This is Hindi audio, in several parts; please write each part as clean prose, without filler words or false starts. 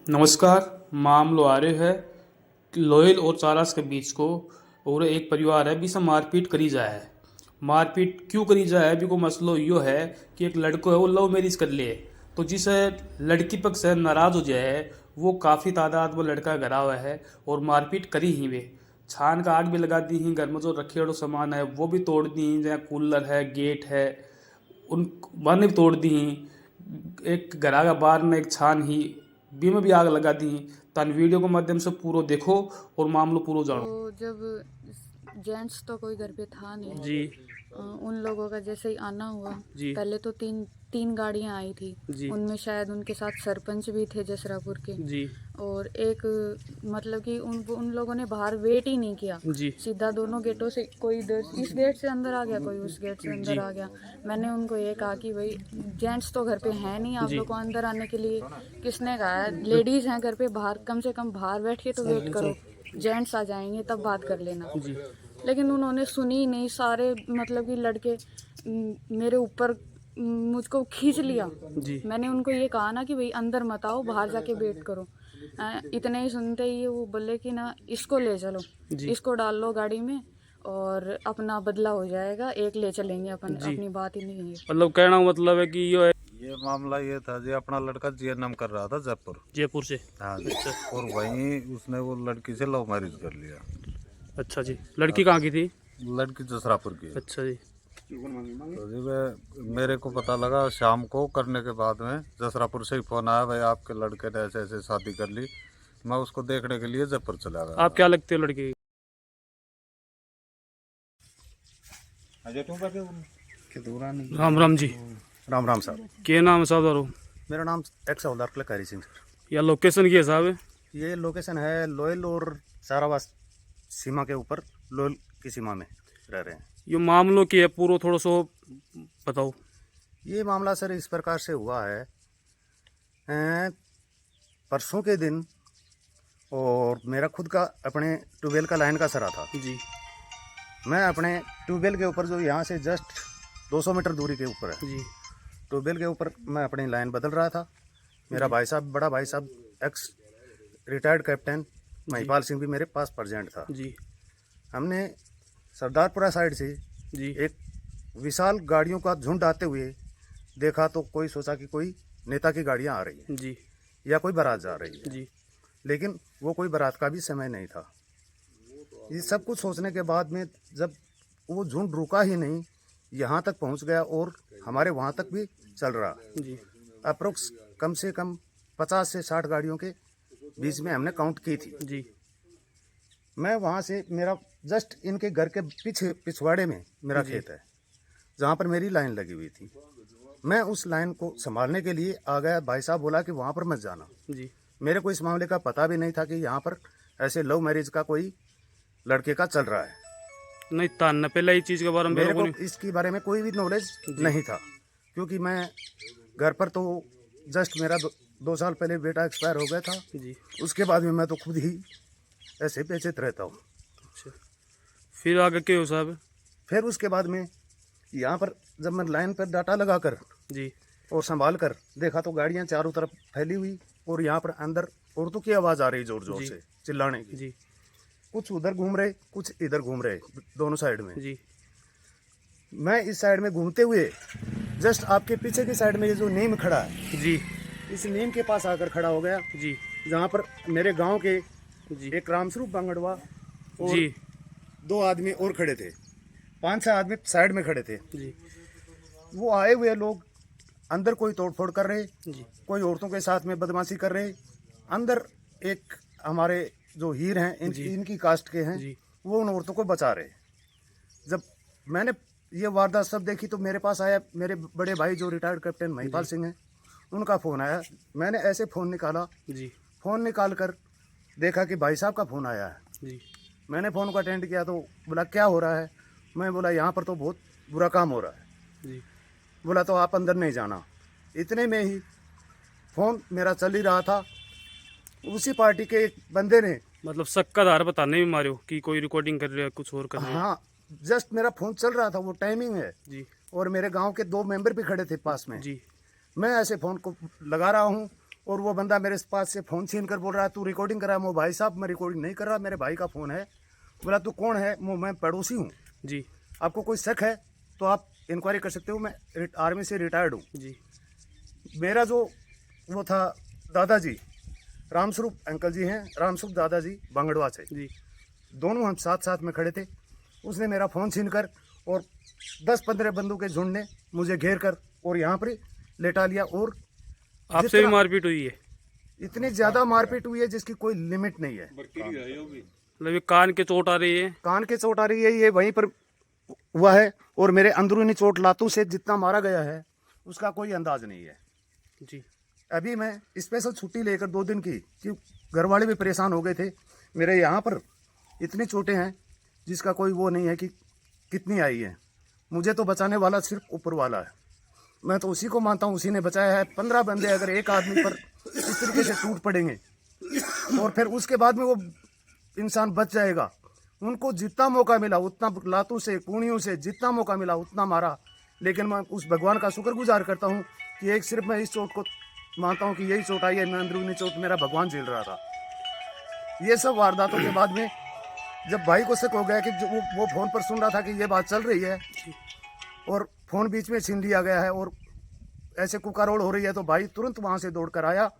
नमस्कार। मामलो आ रहे है लोयल और चारास के बीच को और एक परिवार है बीसा मारपीट करी जाए है। मारपीट क्यों करी जाए है को मसलो यो है कि एक लड़को है वो लव मैरिज कर लिए, तो जिस लड़की पक्ष से नाराज हो जाए है वो काफ़ी तादाद में लड़का घर हुआ है और मारपीट करी ही वे छान का आग भी लगा दी ही। घर में जो रखे हुए सामान है वो भी तोड़ दी ही, जहाँ कूलर है गेट है उन बाने भी तोड़ दी ही। एक घरा का बाहर में एक छान ही बी में भी आग लगा दी। तान वीडियो के माध्यम से पूरो देखो और मामलो पूरो जानो। तो जब जेंट्स तो कोई घर पे था नहीं जी उन लोगों का जैसे ही आना हुआ, जी पहले तो तीन तीन गाड़ियां आई थी। जी उनमें शायद उनके साथ सरपंच भी थे जसरापुर के। जी और एक मतलब कि उन लोगों ने बाहर वेट ही नहीं किया, जी सीधा दोनों गेटों से, कोई इधर इस गेट से अंदर आ गया, कोई उस गेट से अंदर जी आ गया। मैंने उनको ये कहा कि भाई जेंट्स तो घर पे हैं नहीं, आप जी लोग को अंदर आने के लिए किसने कहा है? लेडीज हैं घर पे, बाहर कम से कम बाहर बैठ के तो वेट करो, जेंट्स आ जाएंगे तब बात कर लेना। जी लेकिन उन्होंने सुनी ही नहीं। सारे मतलब कि लड़के मेरे ऊपर मुझको खींच लिया। जी मैंने उनको ये कहा ना कि भाई अंदर मत आओ, बाहर जाके वेट करो। इतने ही सुनते ही वो बोले कि ना इसको ले चलो, जी इसको डाल लो गाड़ी में और अपना बदला हो जाएगा, एक ले चलेंगे अपन, जी अपनी बात ही नहीं है। मतलब कहना मतलब है कि यो है ये मामला ये था जी, अपना लड़का जीएनएम कर रहा था जयपुर। जयपुर से। हाँ जी। और वहीं उसने वो लड़की से लव मैरिज कर लिया। अच्छा जी, लड़की कहाँ की थी? लड़की जसरापुर की है। अच्छा जी। तो जी मेरे को पता लगा शाम को करने के बाद में जसरापुर से ही फोन आया, भाई आपके लड़के ने ऐसे ऐसे शादी कर ली। मैं उसको देखने के लिए जयपुर चला गया। आप क्या लगते हो लड़के की? राम राम जी। राम राम साहब। क्या नाम साहब दारो? मेरा नाम एक्स हवलदार कलकारी सिंह सर। या लोकेशन की है साहब? ये लोकेशन है लोयल और सारावास सीमा के ऊपर, लोयल की सीमा में रह रहे हैं। यो मामलो की है पूरा थोड़ा सो बताओ। ये मामला सर इस प्रकार से हुआ है, परसों के दिन, और मेरा खुद का अपने ट्यूबवेल का लाइन का सरा था। जी मैं अपने ट्यूबवेल के ऊपर, जो यहाँ से जस्ट 200 मीटर दूरी के ऊपर है, जी ट्यूबवेल के ऊपर मैं अपनी लाइन बदल रहा था। मेरा भाई साहब, बड़ा भाई साहब, x retired captain Mahipal Singh भी मेरे पास प्रेजेंट था। जी हमने सरदारपुरा साइड से जी एक विशाल गाड़ियों का झुंड आते हुए देखा, तो कोई सोचा कि कोई नेता की गाड़ियां आ रही हैं जी या कोई बारात जा रही है, जी लेकिन वो कोई बारात का भी समय नहीं था। ये सब कुछ सोचने के बाद में जब वो झुंड रुका ही नहीं, यहाँ तक पहुँच गया और हमारे वहाँ तक भी चल रहा। जी अप्रोक्स कम से कम 50 से 60 गाड़ियों के बीच में हमने काउंट की थी। जी मैं वहाँ से, मेरा जस्ट इनके घर के पिछवाड़े में मेरा खेत है, जहाँ पर मेरी लाइन लगी हुई थी। मैं उस लाइन को संभालने के लिए आ गया। भाई साहब बोला कि वहाँ पर मत जाना। जी मेरे को इस मामले का पता भी नहीं था कि यहाँ पर ऐसे लव मैरिज का कोई लड़के का चल रहा है। नहीं तान पहले इस चीज़ के बारे में मेरे मेरे को इसके बारे में कोई भी नॉलेज नहीं था, क्योंकि मैं घर पर तो जस्ट मेरा 2 साल पहले बेटा एक्सपायर हो गया था। जी उसके बाद में मैं तो खुद ही ऐसे बेचैत रहता हूँ। अच्छा, फिर आगे क्या हो साहब? फिर उसके बाद में यहाँ पर जब मैं लाइन पर डाटा लगा कर जी और संभाल कर देखा, तो गाड़ियाँ चारों तरफ फैली हुई और यहाँ पर अंदर औरतों की आवाज़ आ रही जोर जोर जी। से चिल्लाने की। जी कुछ उधर घूम रहे, कुछ इधर घूम रहे, दोनों साइड में। जी मैं इस साइड में घूमते हुए जस्ट आपके पीछे की साइड में ये जो नीम खड़ा है, जी इस नीम के पास आकर खड़ा हो गया, जी जहाँ पर मेरे गांव के जी एक रामस्वरूप बांगड़वा और जी 2 आदमी और खड़े थे, 5-6 आदमी साइड में खड़े थे। जी वो आए हुए लोग अंदर कोई तोड़फोड़ कर रहे, जी कोई औरतों के साथ में बदमाशी कर रहे। अंदर एक हमारे जो हीर हैं, इनकी कास्ट के हैं, जी वो उन औरतों को बचा रहे। जब मैंने ये वारदात सब देखी, तो मेरे पास आया मेरे बड़े भाई जो रिटायर्ड कैप्टन महिपाल सिंह हैं, उनका फ़ोन आया। मैंने ऐसे फ़ोन निकाला, जी फ़ोन निकाल कर देखा कि भाई साहब का फ़ोन आया है। जी मैंने फ़ोन को अटेंड किया तो बोला क्या हो रहा है? मैं बोला यहाँ पर तो बहुत बुरा काम हो रहा है। जी बोला तो आप अंदर नहीं जाना। इतने में ही फ़ोन मेरा चल ही रहा था, उसी पार्टी के एक बंदे ने, मतलब शक का आधार बताने में मारे हो कि कोई रिकॉर्डिंग कर रहा है कुछ और कर रहा है? हाँ, जस्ट मेरा फ़ोन चल रहा था, वो टाइमिंग है, जी और मेरे गांव के 2 मेंबर भी खड़े थे पास में। जी मैं ऐसे फ़ोन को लगा रहा हूँ और वो बंदा मेरे पास से फ़ोन छीन कर बोल रहा है तू रिकॉर्डिंग कर रहा है। मैं भाई साहब मैं रिकॉर्डिंग नहीं कर रहा, मेरे भाई का फ़ोन है। बोला तू कौन है? मैं पड़ोसी हूँ, जी आपको कोई शक है तो आप इंक्वायरी कर सकते हो, मैं आर्मी से रिटायर्ड हूँ। जी मेरा जो वो था दादाजी, रामस्वरूप अंकल जी हैं, रामस्वरूप दादाजी बांगड़वा से, जी दोनों हम साथ साथ में खड़े थे। उसने मेरा फ़ोन छीन कर और 10-15 बंदों के झुंड ने मुझे घेर कर और यहाँ पर लेटा लिया। और आपसे भी मारपीट हुई है? इतनी ज़्यादा मारपीट हुई है जिसकी कोई लिमिट नहीं है। मतलब ये कान के चोट आ रही है? कान के चोट आ रही है, ये वहीं पर हुआ है। और मेरे अंदरूनी चोट लातों से जितना मारा गया है उसका कोई अंदाज नहीं है। जी अभी मैं स्पेशल छुट्टी लेकर 2 दिन की, क्यों घर वाले भी परेशान हो गए थे। मेरे यहाँ पर इतनी चोटें हैं जिसका कोई वो नहीं है कि कितनी आई है। मुझे तो बचाने वाला सिर्फ ऊपर वाला है, मैं तो उसी को मानता हूँ, उसी ने बचाया है। 15 बंदे अगर एक आदमी पर इस तरीके से टूट पड़ेंगे और फिर उसके बाद में वो इंसान बच जाएगा। उनको जितना मौका मिला उतना लातों से कूड़ियों से जितना मौका मिला उतना मारा। लेकिन मैं उस भगवान का शुक्रगुजार करता हूँ कि एक सिर्फ मैं इस चोट को मानता हूँ कि यही चोट आई है, मैं अंदरूनी चोट मेरा भगवान झेल रहा था। ये सब वारदातों के बाद में जब भाई को शक हो गया कि जो वो फ़ोन पर सुन रहा था कि ये बात चल रही है और फ़ोन बीच में छीन लिया गया है और ऐसे कुकारोड़ हो रही है, तो भाई तुरंत वहाँ से दौड़ कर आया।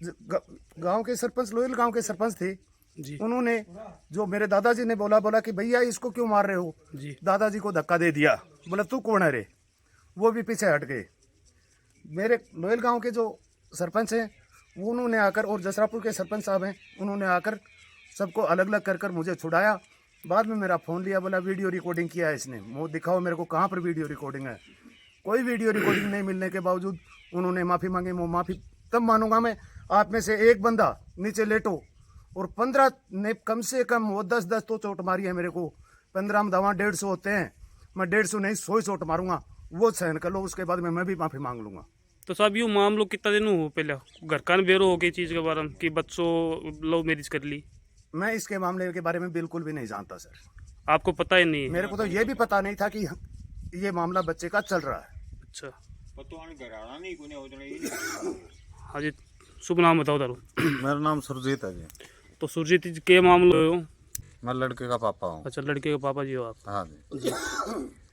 गांव के सरपंच, लोयल गांव के सरपंच थे जी उन्होंने, जो मेरे दादाजी ने बोला कि भैया इसको क्यों मार रहे हो? जी दादाजी को धक्का दे दिया, बोला तू कौन है रे? वो भी पीछे हट गए। मेरे लोयल गांव के जो सरपंच हैं उन्होंने आकर, और जसरापुर के सरपंच साहब हैं, उन्होंने आकर सबको अलग अलग कर कर मुझे छुड़ाया। बाद में मेरा फ़ोन लिया, बोला वीडियो रिकॉर्डिंग किया है इसने, वो दिखाओ मेरे को कहाँ पर वीडियो रिकॉर्डिंग है। कोई वीडियो रिकॉर्डिंग नहीं मिलने के बावजूद उन्होंने माफ़ी मांगी। वो माफ़ी तब मानूंगा मैं, आप में से एक बंदा नीचे लेटो और 15 ने कम से कम वो 10-10 तो चोट मारी है मेरे को। 15 में दवा 150 होते हैं, मैं 150 नहीं 100 चोट मारूंगा, वो सहन कर लो। उसके बाद में मैं भी माफ़ी मांग लूंगा। तो साहब यूँ मामलो कितना दिन हो पहले घर का बेरो हो गई चीज़ के बारे में कि बच्चों लव मैरिज कर ली? मैं इसके मामले के बारे में बिल्कुल भी नहीं जानता सर। आपको पता ही नहीं है? मेरे को तो ये भी पता नहीं था कि ये मामला बच्चे का चल रहा है। अच्छा हाँ जी, शुभ नाम बताओ तारो। मेरा नाम सुरजीत है जी। तो सुरजीत जी के मामलो हो? मैं लड़के का पापा हूँ। अच्छा लड़के के पापा जी हो आप? हाँ जी।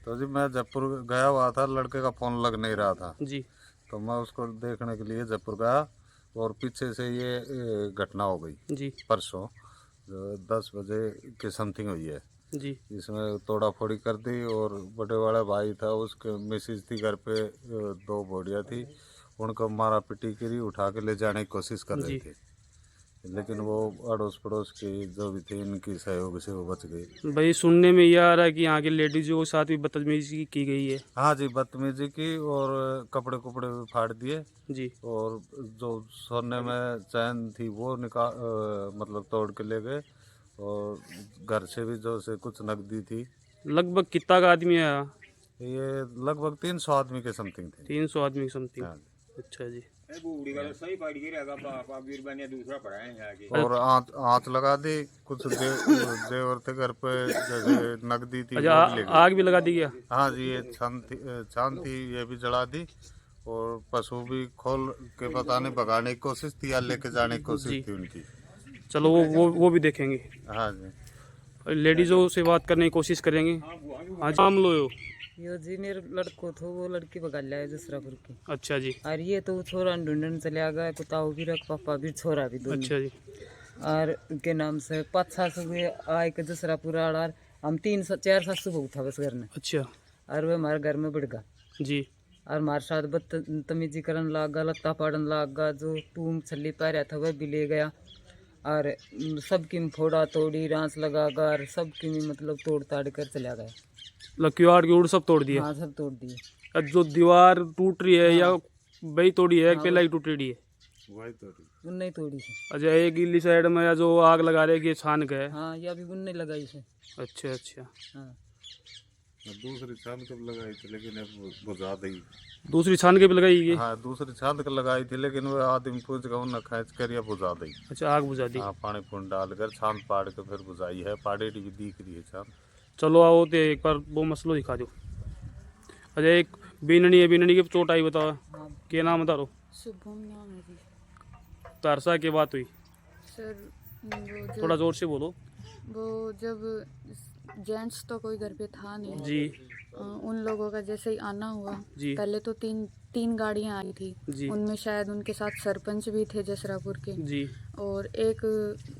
तो जी मैं जयपुर गया हुआ था, लड़के का फ़ोन लग नहीं रहा था, जी तो मैं उसको देखने के लिए जयपुर गया और पीछे से ये घटना हो गई जी परसों 10 बजे के समथिंग हुई है। जी इसमें तोड़ा फोड़ी कर दी और बड़े वाला भाई था, उसके मिसेज थी घर पे, 2 बोडियाँ थी, उनको मारा पिटी करी, उठा के ले जाने की कोशिश कर रहे जी। थे, लेकिन वो अड़ोस पड़ोस के जो भी थे इनकी सहयोग से वो बच गए। भाई सुनने में यह आ रहा है कि यहाँ के लेडीजों के साथ भी बदतमीजी की गई है? हाँ जी, बदतमीजी की और कपड़े कुपड़े भी फाड़ दिए जी और जो सोने में चैन थी वो मतलब तोड़ के ले गए और घर से भी जो से कुछ नकदी थी। लगभग कितना का आदमी आया? ये लगभग 300 आदमी के समथिंग थे। 300 आदमी समथिंग। हाँ। अच्छा जी। और आँच लगा दी, कुछ जेवर थे घर पे, जैसे नकदी थी अच्छा वो भी ले गए। आग भी लगा दी गया? हाँ जी, ये छान थी ये भी जला दी और पशु भी खोल के पता नहीं भगाने की कोशिश थी या लेके जाने की कोशिश थी उनकी। चलो वो भी देखेंगे। हाँ जी। लेडीजों से बात करने की कोशिश करेंगे। हाँ जी, नाम लो यो। यो जी मेरे लड़को थो, वो लड़की बगा लिया है जसरापुर की। अच्छा जी। और ये तो छोरा ढूंढने चले गया, कुताऊ भी रख पापा भी छोरा भी दोनों। अच्छा जी। और उनके नाम से 5-6 सुबह आए के जसरापुर आड़ हम 3-4 साल सुबह उठा बस घर में। अच्छा और वो हमारे घर में बढ़ गया जी। और हमारे साथ बदतमीजी करने लग गया, लत्ता पाड़न लग गया, जो टूम छली पाया था वह भी ले गया और सबकी में फोड़ा तोड़ी रांस लगा कर सबकी में मतलब तोड़ ताड़ कर चला गया। लकीवाड़ की उड़ सब तोड़ दिया? हाँ सब तोड़ दिए। अब जो दीवार टूट रही है या वही तोड़ी है अकेला ही टूट रही है? उन्ने तोड़ी से। अच्छा एक गिल्ली साइड में या जो आग लगा रहे कि छान गए? हाँ या भी उन्ने लगाई से। अच्छा अच्छा। हाँ दूसरी छान के लगाई थी लेकिन अब बुझा दी। दूसरी छान के भी लगाई ये? हाँ दूसरी छान के लगाई थी लेकिन वो आदमी पूछ गया उन्हें खींच कर या बुझा दी। अच्छा आग बुझा दी? हाँ पानी पून डालकर छान पाड़ के फिर बुझाई है, पाड़ी भी दिख रही है छान। चलो आओ तो एक बार वो मसलो दिखा दो। अच्छा एक बीननी है, बीननी की चोट आई बताओ, क्या नाम बता रो? शुभम नाम है जी। तारसा की बात हुई, सर वो थोड़ा जब जोर से बोलो। जेंट्स तो कोई घर पे था नहीं। जी उन लोगों का जैसे ही आना हुआ, जी पहले तो तीन गाड़ियां आई थी। जी उनमें शायद उनके साथ सरपंच भी थे जसरापुर के। जी और एक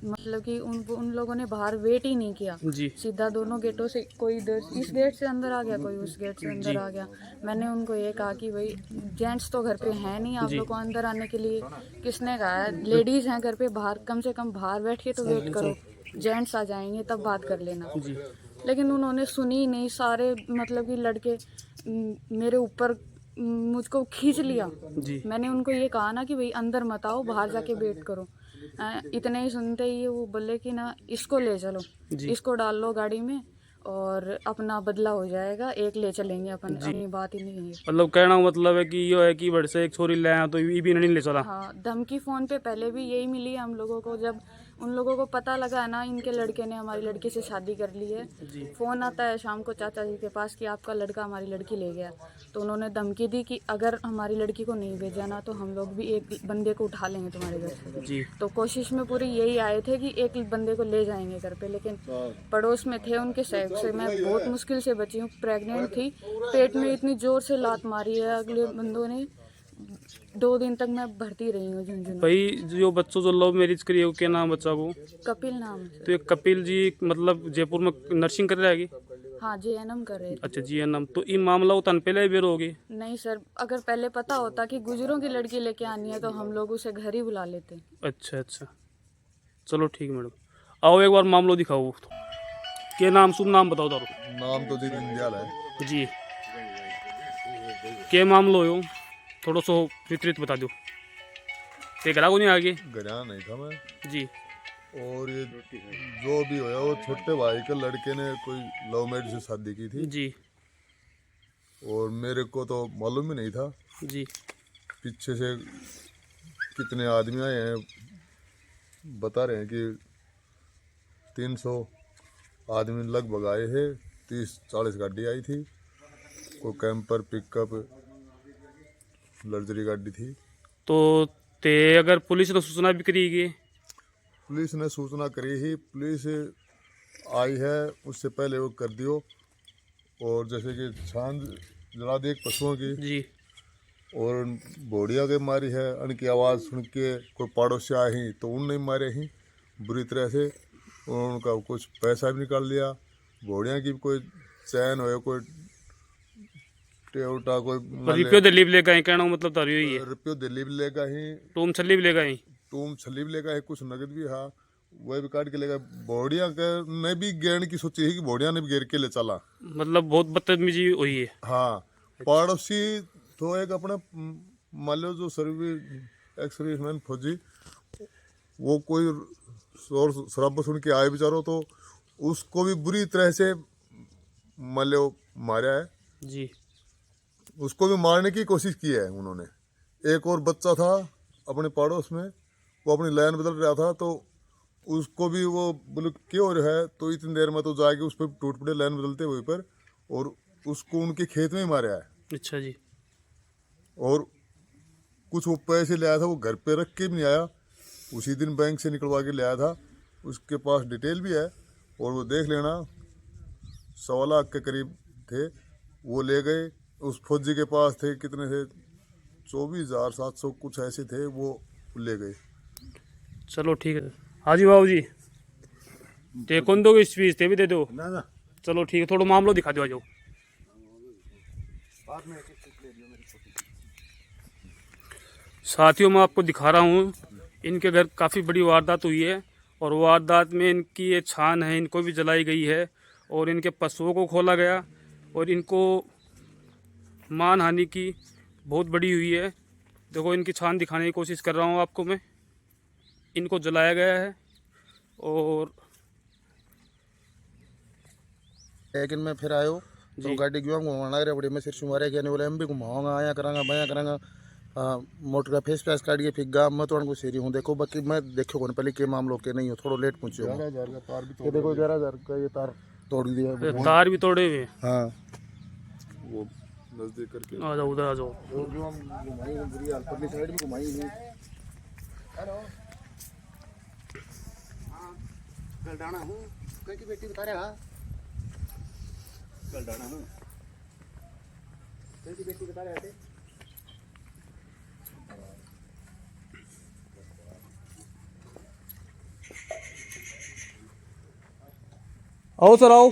मतलब कि उन लोगों ने बाहर वेट ही नहीं किया, जी सीधा दोनों गेटों से, कोई इस गेट से अंदर आ गया, कोई उस गेट से जी। अंदर आ गया। मैंने उनको ये कहा कि भाई जेंट्स तो घर पे हैं नहीं, आप जी। लोग को अंदर आने के लिए किसने कहा है? लेडीज हैं घर पे, बाहर कम से कम बाहर बैठ के तो वेट करो, जेंट्स आ जाएंगे तब बात कर लेना। जी लेकिन उन्होंने सुनी ही नहीं। सारे मतलब कि लड़के मेरे ऊपर मुझको खींच लिया। जी मैंने उनको ये कहा ना कि भाई अंदर मत आओ, बाहर जाके वेट करो। इतने ही सुनते ही वो बोले कि ना इसको ले चलो, जी। इसको डाल लो गाड़ी में और अपना बदला हो जाएगा, एक ले चलेंगे अपन, अपनी बात ही नहीं है। मतलब कहना का मतलब है कि ये है कि बड़ से एक छोरी ले आया तो ये भी नहीं ले चला। हाँ, धमकी फोन पे पहले भी यही मिली है हम लोगों को। जब उन लोगों को पता लगा ना इनके लड़के ने हमारी लड़की से शादी कर ली है, जी फोन आता है शाम को चाचा जी के पास कि आपका लड़का हमारी लड़की ले गया। तो उन्होंने धमकी दी कि अगर हमारी लड़की को नहीं भेजा ना तो हम लोग भी एक बंदे को उठा लेंगे तुम्हारे घर से। जी तो कोशिश में पूरी यही आए थे कि एक बंदे को ले जाएंगे घर पे, लेकिन पड़ोस में थे उनके सहयोग से मैं बहुत मुश्किल से बची हूँ। प्रेग्नेंट थी, पेट में इतनी जोर से लात मारी है अगले बंदों ने, 2 दिन तक मैं भर्ती रही हूँ झुंझुनू। भाई जो बच्चों जो लव मैरिज करी है क्या नाम बच्चा को? कपिल नाम है। तो ये कपिल जी मतलब जयपुर में नर्सिंग कर रहा है? हाँ, JNM कर रहे थे। अच्छा जी नाम। तो ये मामला वो तन पहले बेर होगी? नहीं सर, अगर पहले पता होता कि गुजरों की लड़की लेके आनी है तो हम लोग उसे घर ही बुला लेते। अच्छा अच्छा, चलो ठीक है मैडम, आओ एक बार मामलो दिखाओ। क्या नाम, शुभ नाम बताओ तारो। नाम तो जी दीनदयाल है जी, क्या मामलो हो थोड़ा सो वितरित बता दो। ये ग्राहक नहीं आगे? गया नहीं था मैं। जी और ये जो भी होया वो छोटे भाई के लड़के ने कोई लव मैरिज से शादी की थी जी और मेरे को तो मालूम ही नहीं था। जी पीछे से कितने आदमी आए हैं, बता रहे हैं कि 300 आदमी लगभग आए हैं। 30-40 गाड़ी आई थी, कोई कैंपर पिकअप लग्जरी गाड़ी थी। तो ते अगर पुलिस ने सूचना भी करी गई? पुलिस ने सूचना करी ही, पुलिस आई है, उससे पहले वो कर दियो। और जैसे कि छान जला दी एक पशुओं की जी और घोड़िया के मारी है, उनकी आवाज़ सुन के कोई पड़ोसी आए ही तो उनने मारे ही बुरी तरह से। और उनका कुछ पैसा भी निकाल लिया। घोड़िया की भी कोई चैन हो, कोई टेवटा, कोई रुपये दिल्ली भी ले गए, कहना मतलब तारी हुई है। रुपये दिल्ली भी लेगा ही, टूम छल्ली भी ले गए। टूम छली भी लेगा है, कुछ नगद भी है, वह भी काट के लेगा। बोड़िया के ने भी गेरने की सोची है कि बोड़िया ने भी गेर के ले चला। मतलब बहुत बदतमीजी हुई है। हाँ, पड़ोसी तो एक अपने मान लो जो एक्स सर्विसमैन फौजी, वो कोई शोर शराबा सुन के आए बेचारो, तो उसको भी बुरी तरह से मान लो मारा है। जी उसको भी मारने की कोशिश की है उन्होंने। एक और बच्चा था अपने पड़ोस में, वो अपनी लाइन बदल रहा था, तो उसको भी वो बोले क्यों हो रहा है, तो इतनी देर में तो जाके उस पर टूट पड़े लाइन बदलते हुए पर, और उसको उनके खेत में ही मारा है। अच्छा जी। और कुछ वो पैसे ले आया था, वो घर पे रख के भी नहीं आया, उसी दिन बैंक से निकलवा के ले आया था। उसके पास डिटेल भी है और वो देख लेना, 1.25 लाख के करीब थे, वो ले गए। उस फौजी के पास थे कितने थे, 24,700 कुछ ऐसे थे, वो ले गए। चलो ठीक है। हाँ जी बाबू जी, ते कौन दोगे स्पीच, ते भी दे दो ना चलो ठीक है, थोड़ा मामलो दिखा दो आ जाओ। साथियों मैं आपको दिखा रहा हूँ, इनके घर काफ़ी बड़ी वारदात हुई है और वारदात में इनकी ये छान है, इनको भी जलाई गई है और इनके पशुओं को खोला गया और इनको मान हानि की बहुत बड़ी हुई है। देखो इनकी छान दिखाने की कोशिश कर रहा हूँ आपको मैं। इनको जलाया गया है और लेकिन मैं फिर आयो तो गाड़ी क्यों घुमाना रे बड़ी मैं सिर सुमारे के बोले हम भी घुमाऊंगा, आया करांगा बया करांगा, मोटर का फेस पैस काट के फिगा। मैं तो उनको सीरी हूँ, देखो बाकी मैं देखो कौन पहले के मामलों के नहीं हो, थोड़ा लेट पहुंचे हो। 11,000 का तार भी ये देखो 11,000 का ये तार तोड़ दिया। तार भी तोड़े हुए। हाँ, वो नजदीक करके। आ जाओ उधर आ जाओ। और जो हम घुमाई बुरी हाल परली साइड में घुमाई नहीं। गलडाना हूँ, कहीं की बेटी बता रहा। गलडाना हूँ, कहीं की बेटी बता रहे थे। आओ सर आओ।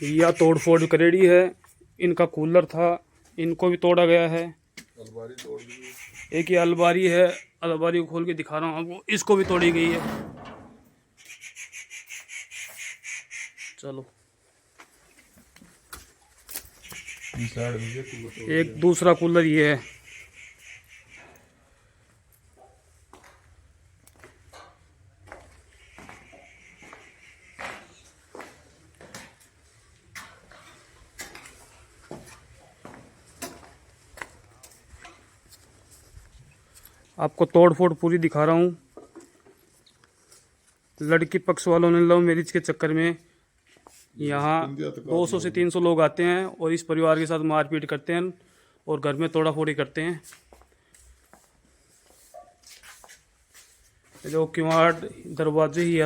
यह तोड़ फोड़ करेड़ी है। इनका कूलर था, इनको भी तोड़ा गया है। अलमारी तोड़ दी। एक ये अलमारी है, अलमारी को खोल के दिखा रहा हूँ आपको, इसको भी तोड़ी गई है। चलो एक दूसरा कूलर ये है। आपको तोड़ फोड़ पूरी दिखा रहा हूँ। लड़की पक्ष वालों ने लव मैरिज के चक्कर में यहाँ 200 से 300 लोग आते हैं और इस परिवार के साथ मारपीट करते हैं और घर में तोड़ा फोड़ी करते हैं। जो किवाड़ दरवाजे ही